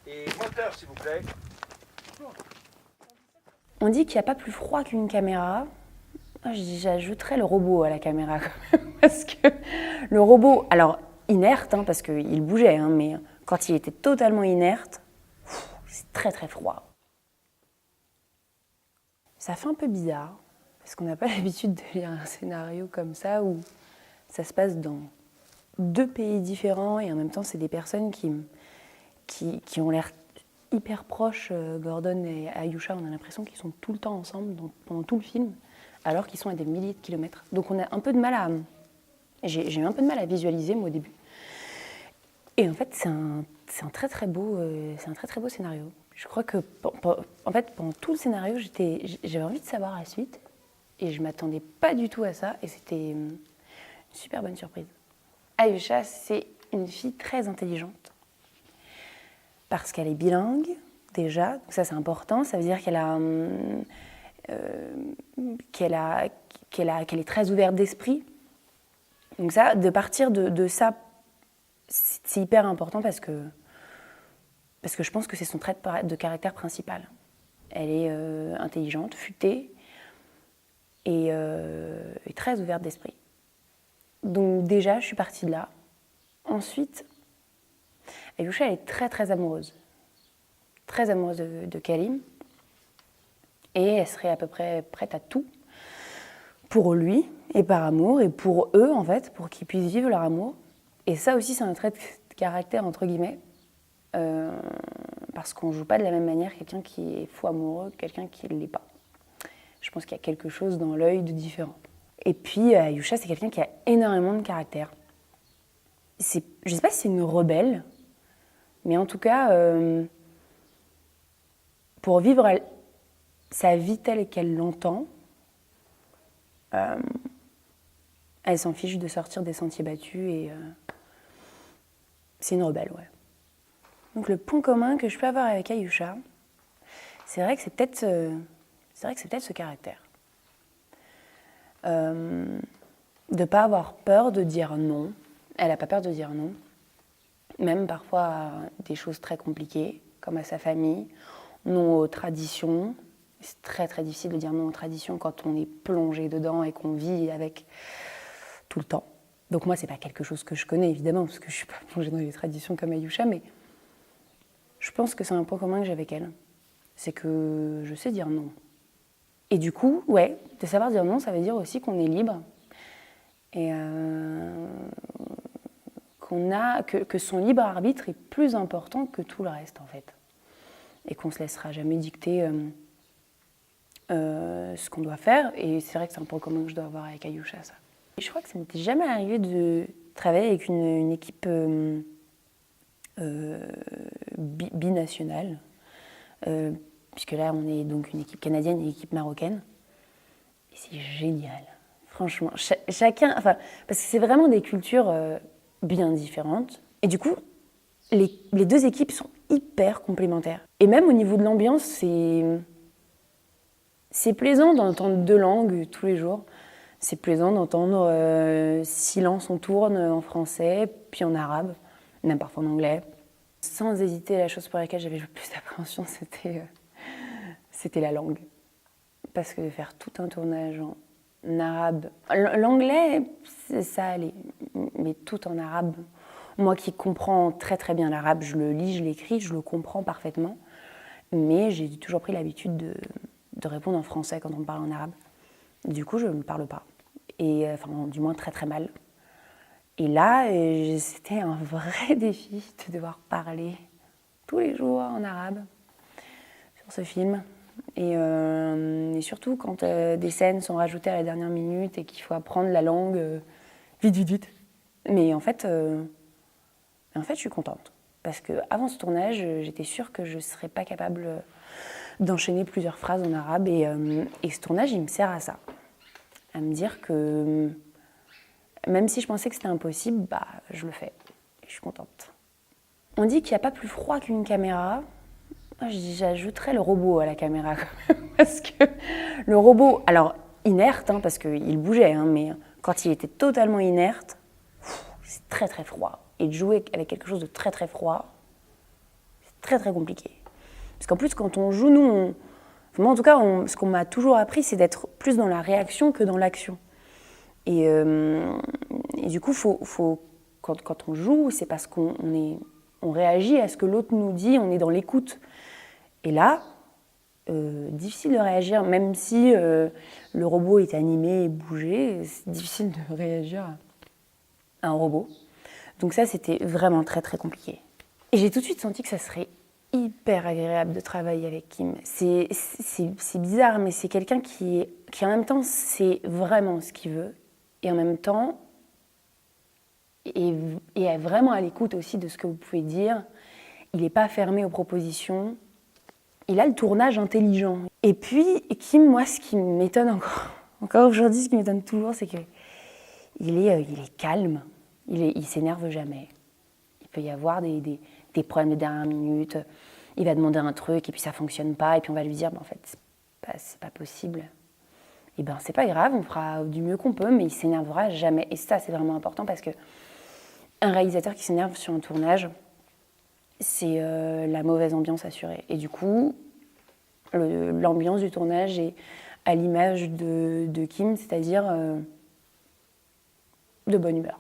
Et moteur, s'il vous plaît. On dit qu'il n'y a pas plus froid qu'une caméra. Moi, j'ajouterais le robot à la caméra quand même. Parce que le robot, alors inerte, hein, parce qu'il bougeait, hein, mais quand il était totalement inerte, c'est très très froid. Ça fait un peu bizarre, parce qu'on n'a pas l'habitude de lire un scénario comme ça, où ça se passe dans deux pays différents, et en même temps, c'est des personnes qui ont l'air hyper proches. Gordon et Ayusha, on a l'impression qu'ils sont tout le temps ensemble pendant tout le film, alors qu'ils sont à des milliers de kilomètres. Donc on a un peu de mal à... J'ai eu un peu de mal à visualiser, moi, au début. Et en fait, c'est un très très beau scénario. Je crois que, en fait, pendant tout le scénario, j'avais envie de savoir la suite, et je m'attendais pas du tout à ça, et c'était une super bonne surprise. Ayusha, c'est une fille très intelligente, parce qu'elle est bilingue, déjà, donc ça c'est important, ça veut dire qu'elle est très ouverte d'esprit. Donc ça, de partir de ça, c'est hyper important parce que je pense que c'est son trait de caractère principal. Elle est intelligente, futée et très ouverte d'esprit. Donc déjà, je suis partie de là. Ensuite, Ayusha, elle est très très amoureuse de Kalim, et elle serait à peu près prête à tout pour lui et par amour, et pour eux en fait, pour qu'ils puissent vivre leur amour. Et ça aussi, c'est un trait de caractère entre guillemets, parce qu'on ne joue pas de la même manière quelqu'un qui est fou amoureux que quelqu'un qui ne l'est pas. Je pense qu'il y a quelque chose dans l'œil de différent. Et puis Ayusha, c'est quelqu'un qui a énormément de caractère. Je ne sais pas si c'est une rebelle, mais en tout cas, pour vivre sa vie telle qu'elle l'entend, elle s'en fiche de sortir des sentiers battus, et c'est une rebelle, ouais. Donc le point commun que je peux avoir avec Ayusha, c'est vrai que c'est peut-être ce caractère. De ne pas avoir peur de dire non. Elle n'a pas peur de dire non, même parfois à des choses très compliquées, comme à sa famille, non aux traditions. C'est très très difficile de dire non aux traditions quand on est plongé dedans et qu'on vit avec tout le temps. Donc moi, c'est pas quelque chose que je connais, évidemment, parce que je suis pas plongée dans les traditions comme Ayusha, mais je pense que c'est un point commun que j'ai avec elle. C'est que je sais dire non. Et du coup, ouais, de savoir dire non, ça veut dire aussi qu'on est libre. Et que son libre arbitre est plus important que tout le reste, en fait. Et qu'on ne se laissera jamais dicter ce qu'on doit faire. Et c'est vrai que c'est un point commun que je dois avoir avec Ayusha, ça. Et je crois que ça m'était jamais arrivé de travailler avec une équipe binationale, puisque là, on est donc une équipe canadienne et une équipe marocaine. Et c'est génial. Franchement, chacun... Enfin, parce que c'est vraiment des cultures bien différentes. Et du coup, les deux équipes sont hyper complémentaires. Et même au niveau de l'ambiance, c'est plaisant d'entendre deux langues tous les jours. C'est plaisant d'entendre silence, on tourne en français, puis en arabe, même parfois en anglais. Sans hésiter, la chose pour laquelle j'avais le plus d'appréhension, c'était la langue. Parce que de faire tout un tournage en arabe... L'anglais, ça allait, mais tout en arabe. Moi qui comprends très très bien l'arabe, je le lis, je l'écris, je le comprends parfaitement. Mais j'ai toujours pris l'habitude de répondre en français quand on me parle en arabe. Du coup, je ne parle pas. Et enfin, du moins très très mal. Et là, c'était un vrai défi de devoir parler tous les jours en arabe sur ce film. Et surtout quand des scènes sont rajoutées à la dernière minute et qu'il faut apprendre la langue vite. Mais en fait, je suis contente. Parce qu'avant ce tournage, j'étais sûre que je ne serais pas capable d'enchaîner plusieurs phrases en arabe. Et ce tournage, il me sert à ça. À me dire que même si je pensais que c'était impossible, bah, je le fais. Et je suis contente. On dit qu'il n'y a pas plus froid qu'une caméra. Moi, j'ajouterais le robot à la caméra quand même. Parce que le robot, alors inerte, hein, parce qu'il bougeait, hein, mais quand il était totalement inerte, c'est très très froid. Et de jouer avec quelque chose de très très froid, c'est très très compliqué. Parce qu'en plus, quand on joue, moi en tout cas, ce qu'on m'a toujours appris, c'est d'être plus dans la réaction que dans l'action. Et du coup, quand on joue, c'est parce qu'on réagit à ce que l'autre nous dit, on est dans l'écoute. Et là, difficile de réagir, même si le robot est animé et bougé, c'est difficile de réagir à un robot. Donc ça, c'était vraiment très très compliqué. Et j'ai tout de suite senti que ça serait hyper agréable de travailler avec Kim. C'est bizarre, mais c'est quelqu'un qui en même temps sait vraiment ce qu'il veut, et en même temps est vraiment à l'écoute aussi de ce que vous pouvez dire. Il n'est pas fermé aux propositions. Il a le tournage intelligent. Et puis, Kim, moi, ce qui m'étonne encore aujourd'hui, ce qui m'étonne toujours, c'est qu'il est calme. Il s'énerve jamais. Il peut y avoir des problèmes de dernière minute. Il va demander un truc et puis ça fonctionne pas. Et puis on va lui dire, en fait, c'est pas possible. Et ben, c'est pas grave, on fera du mieux qu'on peut, mais il s'énervera jamais. Et ça, c'est vraiment important parce que un réalisateur qui s'énerve sur un tournage, c'est la mauvaise ambiance assurée. Et du coup, l'ambiance du tournage est à l'image de Kim, c'est-à-dire de bonne humeur.